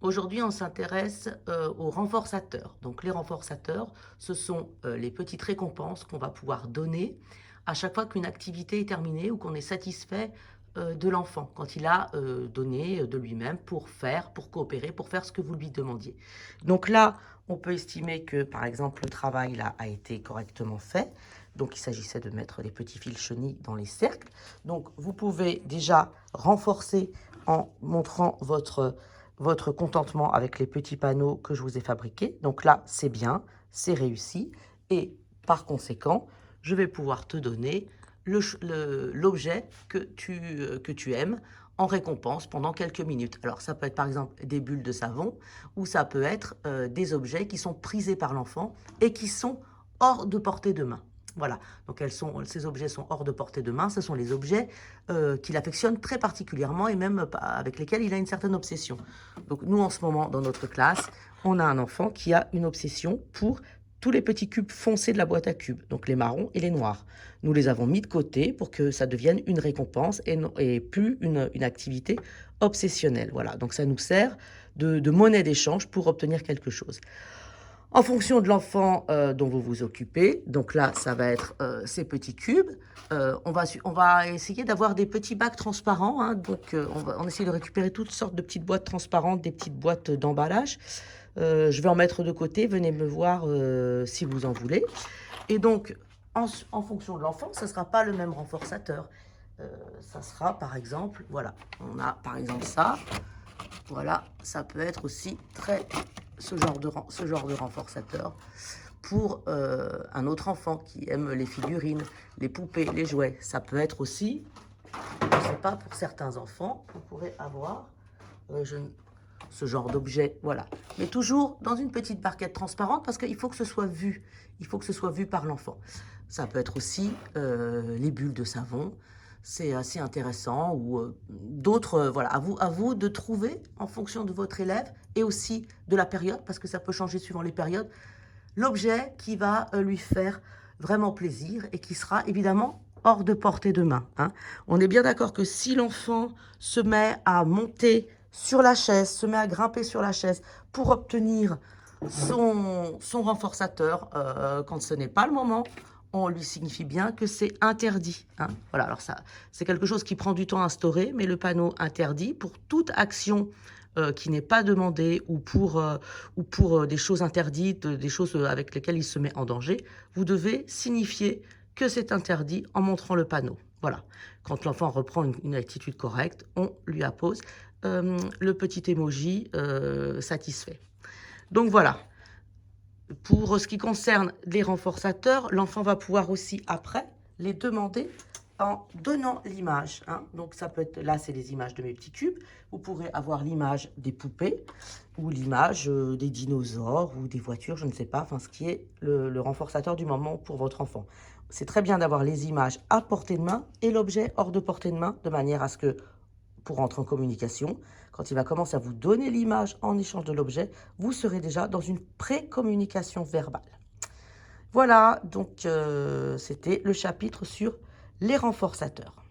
Aujourd'hui, on s'intéresse aux renforçateurs. Donc, les renforçateurs, ce sont les petites récompenses qu'on va pouvoir donner à chaque fois qu'une activité est terminée ou qu'on est satisfait de l'enfant, quand il a donné de lui-même pour faire, pour coopérer, pour faire ce que vous lui demandiez. Donc là, on peut estimer que, par exemple, le travail là, a été correctement fait. Donc, il s'agissait de mettre les petits fils chenilles dans les cercles. Donc, vous pouvez déjà renforcer en montrant votre contentement avec les petits panneaux que je vous ai fabriqués. Donc là, c'est bien, c'est réussi. Et par conséquent, je vais pouvoir te donner l'objet que tu aimes en récompense pendant quelques minutes. Alors ça peut être par exemple des bulles de savon ou ça peut être des objets qui sont prisés par l'enfant et qui sont hors de portée de main. Voilà, donc ces objets sont hors de portée de main, ce sont les objets qu'il affectionne très particulièrement et même avec lesquels il a une certaine obsession. Donc nous, en ce moment, dans notre classe, on a un enfant qui a une obsession pour tous les petits cubes foncés de la boîte à cubes, donc les marrons et les noirs. Nous les avons mis de côté pour que ça devienne une récompense et plus une activité obsessionnelle. Voilà, donc ça nous sert de monnaie d'échange pour obtenir quelque chose. En fonction de l'enfant dont vous vous occupez, donc là, ça va être ces petits cubes. On va essayer d'avoir des petits bacs transparents. Hein, donc, on essaie de récupérer toutes sortes de petites boîtes transparentes, des petites boîtes d'emballage. Je vais en mettre de côté. Venez me voir si vous en voulez. Et donc, en fonction de l'enfant, ça ne sera pas le même renforçateur. Ça sera, par exemple, voilà, on a par exemple ça. Voilà, ça peut être aussi ce genre de renforçateur pour un autre enfant qui aime les figurines, les poupées, les jouets. Ça peut être aussi, je ne sais pas, pour certains enfants, vous pourrez avoir ce genre d'objet, voilà. Mais toujours dans une petite barquette transparente parce qu'il faut que ce soit vu. Il faut que ce soit vu par l'enfant. Ça peut être aussi les bulles de savon. C'est assez intéressant ou d'autres, voilà, à vous de trouver en fonction de votre élève et aussi de la période, parce que ça peut changer suivant les périodes, l'objet qui va lui faire vraiment plaisir et qui sera évidemment hors de portée de main. Hein. On est bien d'accord que si l'enfant se met à monter sur la chaise, se met à grimper sur la chaise pour obtenir son renforçateur quand ce n'est pas le moment, on lui signifie bien que c'est interdit. Hein. Voilà, alors ça, c'est quelque chose qui prend du temps à instaurer, mais le panneau interdit pour toute action qui n'est pas demandée ou pour des choses interdites, des choses avec lesquelles il se met en danger, vous devez signifier que c'est interdit en montrant le panneau. Voilà, quand l'enfant reprend une attitude correcte, on lui appose le petit emoji satisfait. Donc voilà. Pour ce qui concerne les renforçateurs, l'enfant va pouvoir aussi, après, les demander en donnant l'image. Hein. Donc, ça peut être, là, c'est les images de mes petits cubes. Vous pourrez avoir l'image des poupées ou l'image des dinosaures ou des voitures, je ne sais pas, enfin, ce qui est le renforçateur du moment pour votre enfant. C'est très bien d'avoir les images à portée de main et l'objet hors de portée de main, de manière à ce que, pour entrer en communication, quand il va commencer à vous donner l'image en échange de l'objet, vous serez déjà dans une pré-communication verbale. Voilà, donc c'était le chapitre sur les renforçateurs.